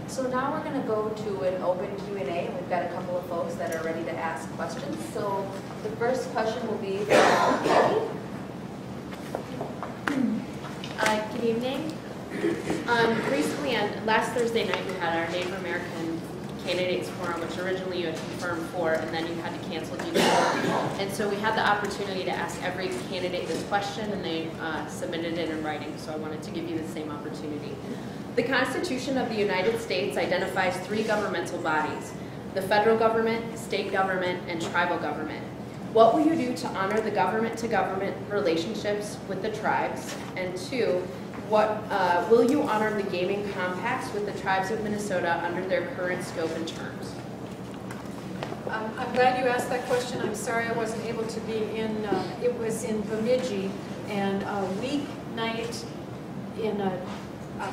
So now we're going to go to an open Q&A, and we've got a couple of folks that are ready to ask questions. So the first question will be from Peggy. Good evening. Recently, last Thursday night, we had our Native American Candidates Forum, which originally you had confirmed for, and then you had to cancel due to COVID. And so we had the opportunity to ask every candidate this question, and they submitted it in writing, so I wanted to give you the same opportunity. The Constitution of the United States identifies 3 governmental bodies: the federal government, state government, and tribal government. What will you do to honor the government-to-government relationships with the tribes? And 2, will you honor the gaming compacts with the tribes of Minnesota under their current scope and terms? I'm glad you asked that question. I'm sorry I wasn't able to be in, it was in Bemidji, and a weeknight in a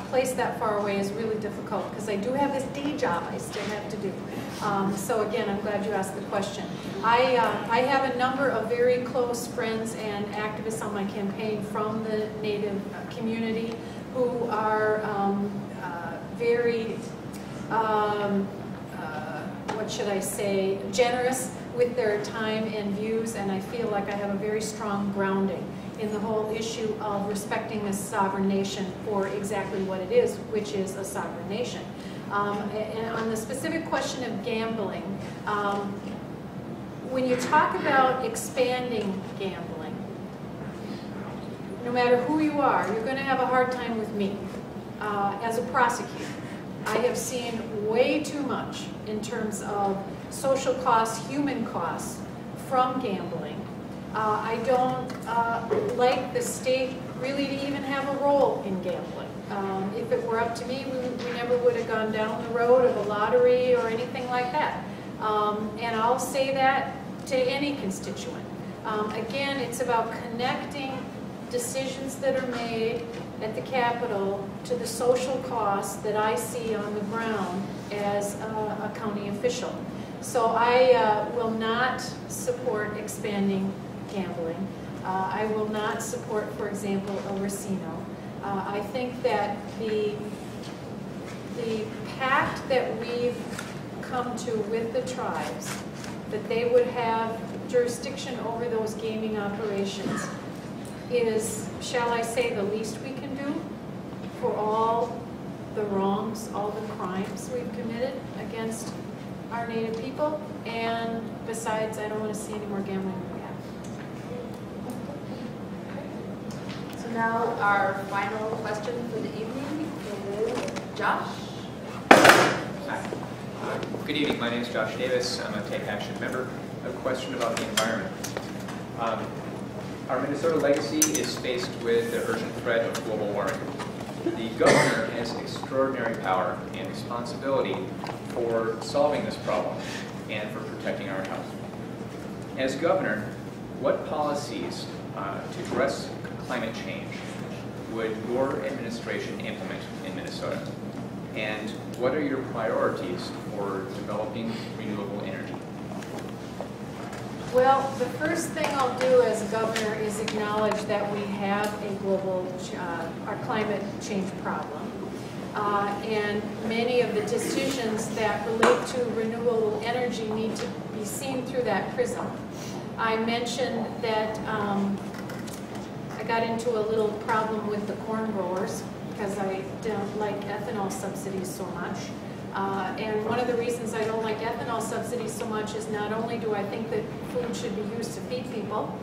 place that far away is really difficult because I do have this day job I still have to do. So again, I'm glad you asked the question. I have a number of very close friends and activists on my campaign from the Native community who are very, what should I say, generous with their time and views, and I feel like I have a very strong grounding in the whole issue of respecting this sovereign nation for exactly what it is, which is a sovereign nation. And on the specific question of gambling, when you talk about expanding gambling, no matter who you are, you're going to have a hard time with me as a prosecutor. I have seen way too much in terms of social costs, human costs from gambling. I don't like the state really to even have a role in gambling. If it were up to me, we never would have gone down the road of a lottery or anything like that. And I'll say that to any constituent. Again, it's about connecting decisions that are made at the Capitol to the social costs that I see on the ground as a county official. So I will not support expanding gambling. I will not support, for example, a casino. I think that the pact that we've come to with the tribes, that they would have jurisdiction over those gaming operations, is, shall I say, the least we can do for all the wrongs, all the crimes we've committed against our Native people. And besides, I don't want to see any more gambling than we have. So now our final question for the evening is Josh. Hi. Good evening. My name is Josh Davis. I'm a Take Action member. I have a question about the environment. Our Minnesota legacy is faced with the urgent threat of global warming. The governor has extraordinary power and responsibility for solving this problem and for protecting our health. As governor, what policies to address climate change would your administration implement in Minnesota? And what are your priorities for developing renewable energy? Well, the first thing I'll do as a governor is acknowledge that we have a global, our climate change problem. And many of the decisions that relate to renewable energy need to be seen through that prism. I mentioned that I got into a little problem with the corn growers because I don't like ethanol subsidies so much. And one of the reasons I don't like ethanol subsidies so much is not only do I think that food should be used to feed people,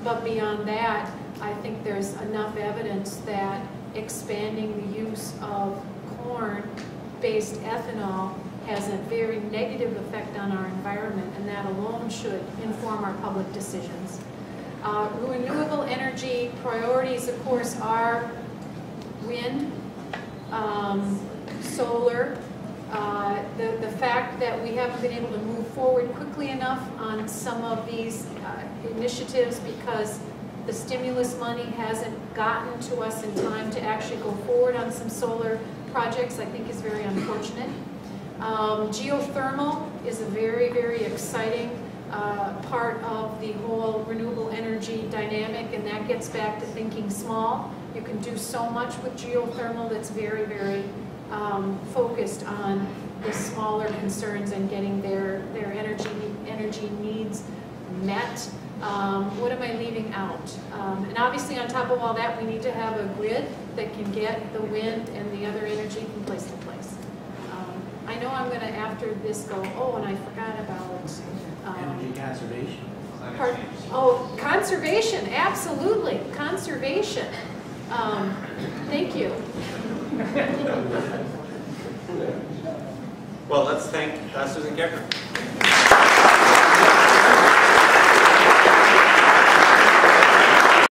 but beyond that, I think there's enough evidence that expanding the use of corn-based ethanol has a very negative effect on our environment, and that alone should inform our public decisions. Renewable energy priorities, of course, are wind, solar. The fact that we haven't been able to move forward quickly enough on some of these initiatives because the stimulus money hasn't gotten to us in time to actually go forward on some solar projects, I think is very unfortunate. Geothermal is a very, very exciting part of the whole renewable energy dynamic, and that gets back to thinking small. You can do so much with geothermal that's very, very focused on the smaller concerns and getting their energy needs met. What am I leaving out? And obviously on top of all that, we need to have a grid that can get the wind and the other energy from place to place. I know I'm going to, after this, go, oh, and I forgot about... energy conservation. Oh, conservation, absolutely, conservation. Thank you. Well, let's thank Susan Gaertner.